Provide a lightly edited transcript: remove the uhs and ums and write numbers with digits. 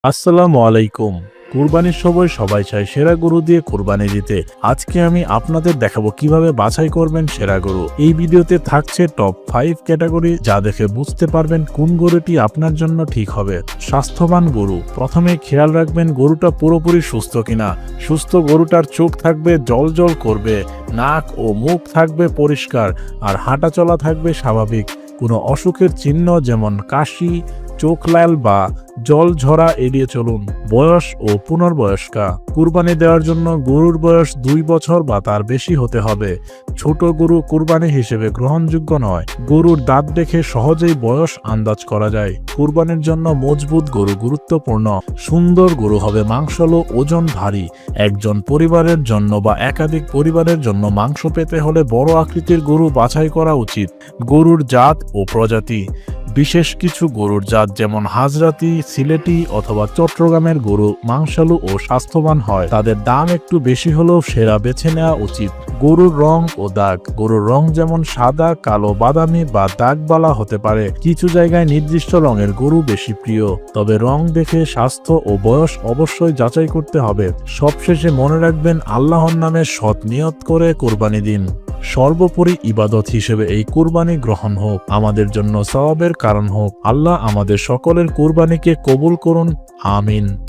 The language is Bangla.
আসসালামু আলাইকুম। কুরবানির সময় সবাই চায় সেরা গরু দিয়ে কুরবানি দিতে। আজকে আমি আপনাদের দেখাবো কিভাবে বাছাই করবেন সেরা গরু। এই ভিডিওতে থাকছে টপ 5 ক্যাটাগরি, যা দেখে বুঝতে পারবেন কোন গরুটি আপনার জন্য ঠিক হবে। স্বাস্থ্যবান গরু। প্রথমে খেয়াল রাখবেন গরুটা পুরোপুরি সুস্থ কিনা। সুস্থ গরুটার চোখ থাকবে জ্বলজ্বল করবে, নাক ও মুখ থাকবে পরিষ্কার, আর হাঁটা চলা থাকবে স্বাভাবিক। কোনো অসুখের চিহ্ন যেমন কাশি, চোখ লাল বা জল ঝরা এড়িয়ে চলুন। বয়স ও পুনর্বয়স্কা। কুরবানি দেওয়ার জন্য গরুর বয়স 2 বছর বা তার বেশি হতে হবে। ছোট গরু কুরবানি হিসেবে গ্রহণযোগ্য নয়। গরুর দাঁত দেখে সহজেই বয়স আন্দাজ করা যায়। কুরবানির জন্য মজবুত গরু গুরুত্বপূর্ণ। সুন্দর গরু হবে মাংসলো, ওজন ভারী। একজন পরিবারের জন্য বা একাধিক পরিবারের জন্য মাংস পেতে হলে বড় আকৃতির গরু বাছাই করা উচিত। গরুর জাত ও প্রজাতি। বিশেষ কিছু গরুর জাত যেমন হাজরাতি, সিলেটি অথবা চট্টগ্রামের গরু মাংসালু ও স্বাস্থ্যবান হয়। তাদের দাম একটু বেশি হলেও সেরা বেছে নেওয়া উচিত। গরুর রং ও দাগ। গরুর রং যেমন সাদা, কালো, বাদামি বা দাগবালা হতে পারে। কিছু জায়গায় নির্দিষ্ট রঙের গরু বেশি প্রিয়, তবে রং দেখে স্বাস্থ্য ও বয়স অবশ্যই যাচাই করতে হবে। সবশেষে মনে রাখবেন, আল্লাহর নামে সৎ নিয়ত করে কোরবানি দিন। সর্বোপরি ইবাদত হিসেবে এই কুরবানি গ্রহণ হোক, আমাদের জন্য সওয়াবের কারণ হোক। আল্লাহ আমাদের সকলের কুরবানিকে কবুল করুন, আমিন।